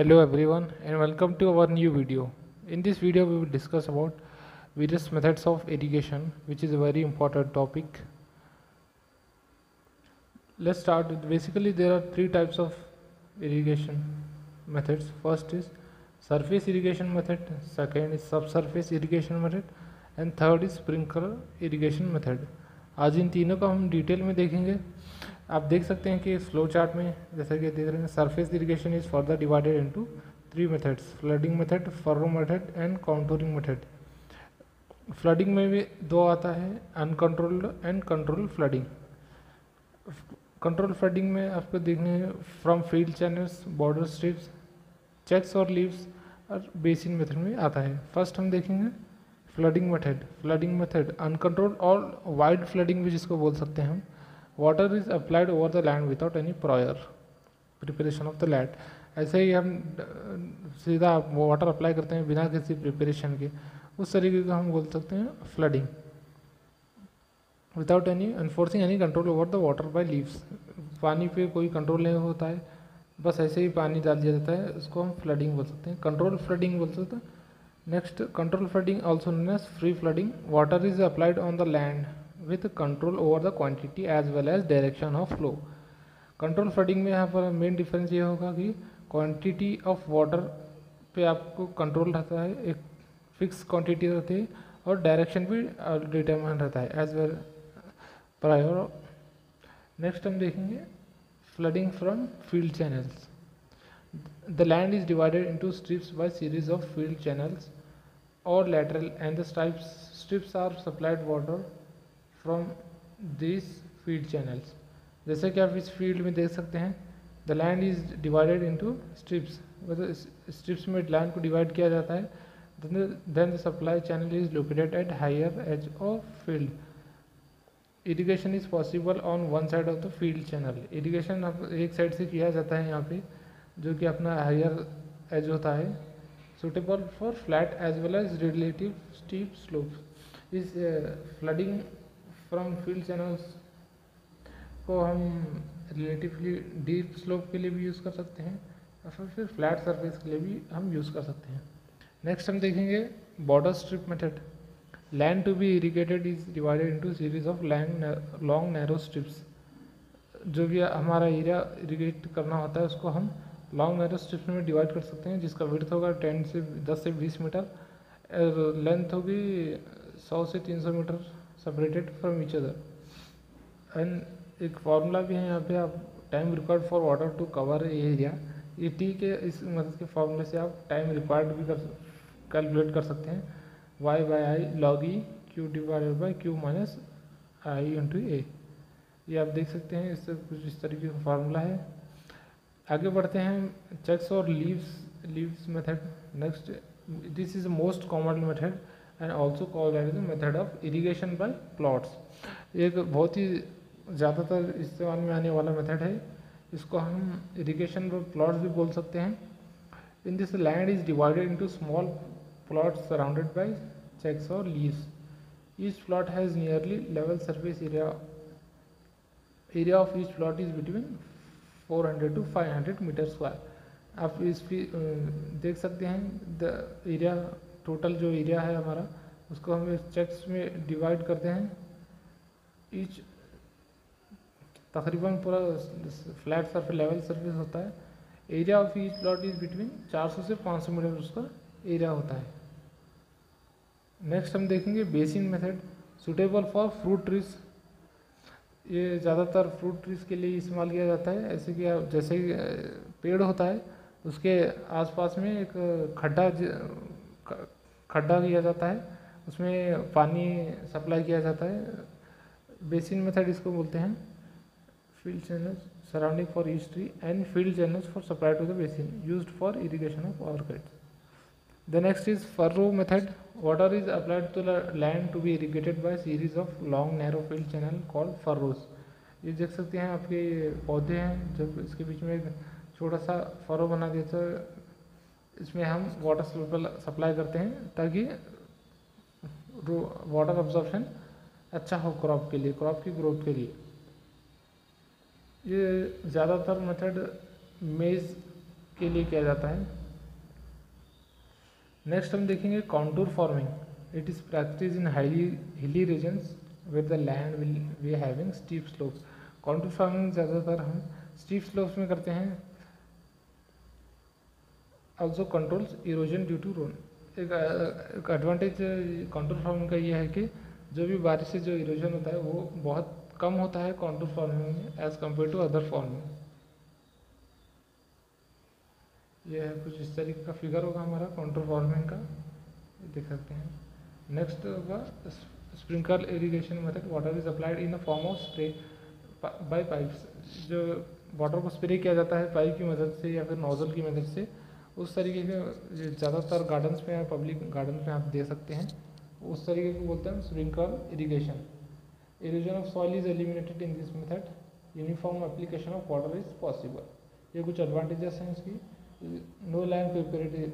Hello everyone and welcome to our new video. In this video we will discuss about various methods of irrigation, which is a very important topic. Let's start with basically there are three types of irrigation methods. First is surface irrigation method, second is subsurface irrigation method and third is sprinkler irrigation method. आज इन तीनों को हम detail में देखेंगे. आप देख सकते हैं कि फ्लो चार्ट में जैसा कि देख रहे हैं surface irrigation is further divided into three methods, flooding method, furrow method and contouring method. Flooding में भी दो आता है, uncontrolled and control flooding. Control flooding में आपको देखने from field channels, border strips, checks और लीव्स और बेसिन मेथड में आता है. फर्स्ट हम देखेंगे flooding method. Flooding method uncontrolled और वाइड फ्लडिंग भी जिसको बोल सकते हैं हम. Water is applied over the land without any prior preparation of the land. ऐसे ही हम सीधा वाटर अप्लाई करते हैं बिना किसी प्रिपरेशन के, उस तरीके का हम बोल सकते हैं flooding. Without any enforcing any control over the water by leaves. पानी पे कोई कंट्रोल नहीं होता है, बस ऐसे ही पानी डाल दिया जाता है, उसको हम फ्लडिंग बोल सकते हैं. कंट्रोल फ्लडिंग बोल सकते हैं. Next control flooding also known as free flooding. Water is applied on the land with control over the quantity as well as direction of flow. Control flooding में यहाँ पर मेन डिफरेंस ये होगा कि quantity of water पे आपको control रहता है, एक फिक्स क्वांटिटी रहती है और डायरेक्शन भी डिटरमाइन रहता है एज वेल प्रायर. नेक्स्ट हम देखेंगे flooding from field channels. The land is divided into strips by series of field channels और lateral and the strips are supplied water from this field channels. जैसे कि आप इस field में देख सकते हैं the land is divided into strips. मतलब स्ट्रिप्स में लैंड को डिवाइड किया जाता है. Then the supply channel is located at higher edge of field. Irrigation is possible on one side of the field channel. Irrigation एक side से किया जाता है यहाँ पे, जो कि अपना हायर एज होता है, suitable for flat as well as relative steep slope. इस फ्लडिंग फ्रॉम फील्ड चैनल्स को हम रिलेटिवली डीप स्लोप के लिए भी यूज़ कर सकते हैं और फिर फ्लैट सरफेस के लिए भी हम यूज़ कर सकते हैं. नेक्स्ट हम देखेंगे border strip method. Land to be irrigated is divided into series of long narrow strips. जो भी हमारा एरिया इरिगेट करना होता है उसको हम लॉन्ग नैरो स्ट्रिप्स में डिवाइड कर सकते हैं, जिसका विड्थ होगा 10 से 20 मीटर और लेंथ होगी 100 से 300 metre separated from each other. And एक फार्मूला भी है यहाँ पे, आप time required for water to cover area, ये टी के इस मदद के फार्मूले से आप टाइम रिक्वायर्ड भी कैलकुलेट कर सकते हैं. Y by I log e q divided by q minus I into a. ये आप देख सकते हैं, इससे कुछ इस तरीके का फार्मूला है. आगे बढ़ते हैं चेक्स और levees method. Next this is most common method and also called as the method of irrigation by plots. एक बहुत ही ज़्यादातर इस्तेमाल में आने वाला मेथड है. इसको हम इरिगेशन बाय प्लॉट्स भी बोल सकते हैं. In this land is divided into small plots surrounded by checks और levees. Each plot has nearly level surface area of each plot is between 400 to 500 metre square. आप इस देख सकते हैं द एरिया, टोटल जो एरिया है हमारा उसको हम चेक्स में डिवाइड करते हैं. ईच तकरीबन पूरा फ्लैट सरफेस लेवल सरफेस होता है. Area of each plot is between 400 से 500 मीटर उसका एरिया होता है. नेक्स्ट हम देखेंगे basin method. Suitable for fruit trees. ये ज़्यादातर फ्रूट ट्रीज के लिए इस्तेमाल किया जाता है. ऐसे कि जैसे पेड़ होता है उसके आसपास में एक खड्डा किया जाता है, उसमें पानी सप्लाई किया जाता है. बेसिन मेथड इसको बोलते हैं. Field channels surrounding for each tree and field channels for supply to the basin used for irrigation of orchids. The next is furrow method. Water is applied to the land to be irrigated by series of long narrow field channel called furrows. ये देख सकते हैं आपके पौधे हैं, जब इसके बीच में एक छोटा सा फरो बना दिया तो इसमें हम वाटर सप्लाई करते हैं ताकि वाटर अब्जॉर्प्शन अच्छा हो क्रॉप के लिए, क्रॉप की ग्रोथ के लिए. ये ज़्यादातर मेथड मेज़ के लिए किया जाता है। नेक्स्ट हम देखेंगे contour forming. It is practice in highly hilly regions with the land will we having steep slopes. Contour farming ज़्यादातर हम स्टीप स्लोप्स में करते हैं। Also controls erosion due to run. एक एडवांटेज कॉन्टूर फार्मिंग का ये है कि जो भी बारिश से जो इरोजन होता है वो बहुत कम होता है कॉन्टूर फार्मिंग में as compare to other farming. ये है कुछ इस तरीके का फिगर होगा हमारा कॉन्टूर फार्मिंग का, देख सकते हैं। नेक्स्ट होगा sprinkle irrigation method. Water is applied in a form of spray by pipes. जो वाटर को स्प्रे किया जाता है पाइप की मदद से या फिर नोजल की मदद से, उस तरीके के ज़्यादातर गार्डन्स में या पब्लिक गार्डन में आप दे सकते हैं, उस तरीके को बोलते हैं sprinkle irrigation. Erosion of soil is eliminated in this method. Uniform application of water is possible. ये कुछ एडवांटेजेस हैं इसकी। No land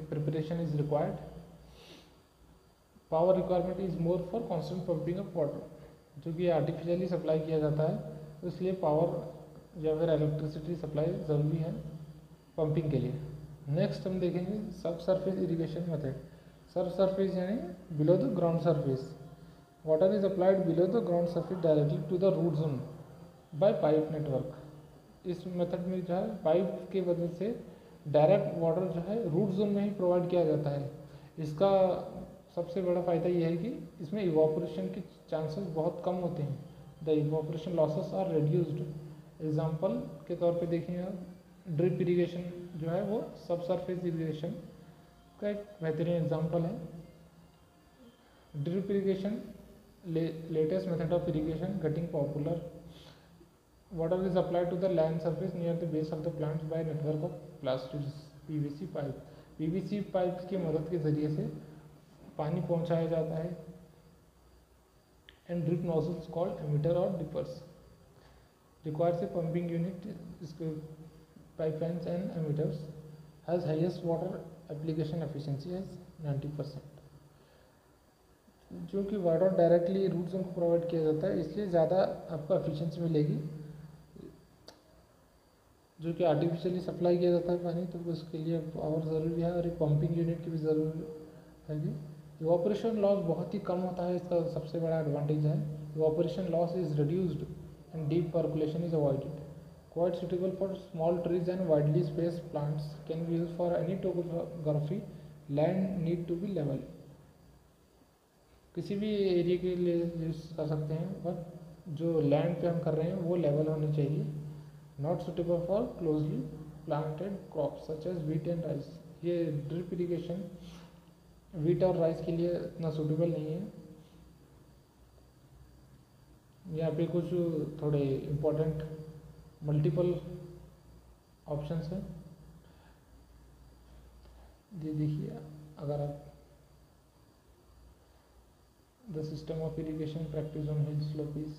preparation is required. Power requirement is more for constant pumping of water. जो कि artificially supply किया जाता है, तो इसलिए पावर या फिर इलेक्ट्रिसिटी सप्लाई ज़रूरी है पंपिंग के लिए। नेक्स्ट हम देखेंगे subsurface irrigation method. Subsurface यानी below the ground surface. Water is applied below the ground surface directly to the root zone by pipe network. इस मेथड में जो है पाइप के वजह से डायरेक्ट वाटर जो है रूट जोन में ही प्रोवाइड किया जाता है। इसका सबसे बड़ा फ़ायदा ये है कि इसमें इवापोरेशन के चांसेस बहुत कम होते हैं। The evaporation losses are reduced. Example के तौर पे देखें आप, ड्रिप इरिगेशन जो है वो सब सरफेस इरिगेशन का एक बेहतरीन एग्जाम्पल है। Drip irrigation latest method of irrigation getting popular. Water is applied to the land surface near the base of the plants by network of plastic PVC pipe. PVC pipe की मदद के जरिए से पानी पहुंचाया जाता है। And drip nozzles called emitter और drippers requires a pumping unit. Pipelines and emitters has highest water application efficiency as 90%। जो कि वाटर डायरेक्टली रूट जोन को प्रोवाइड किया जाता है, इसलिए ज़्यादा आपको एफिशिएंसी मिलेगी। जो कि आर्टिफिशियली सप्लाई किया जाता है पानी, तो उसके लिए पावर ज़रूरी है और एक पंपिंग यूनिट की भी ज़रूरत है। इवापोरेशन लॉस बहुत ही कम होता है, इसका सबसे बड़ा एडवांटेज है। Evaporation loss is reduced and deep percolation is avoided. Quite suitable for small trees and widely spaced plants. Can be used for any topography. Land need to be level. किसी भी area के लिए use कर सकते हैं, but जो land पे हम कर रहे हैं वो लेवल होनी चाहिए। Not suitable for closely planted crops such as wheat and rice. ये ड्रिप इरिगेशन wheat और राइस के लिए इतना सुटेबल नहीं है। यहाँ पे कुछ थोड़े इम्पोर्टेंट मल्टीपल ऑप्शंस हैं, ये देखिए। अगर आप the system of irrigation practice on hill slope is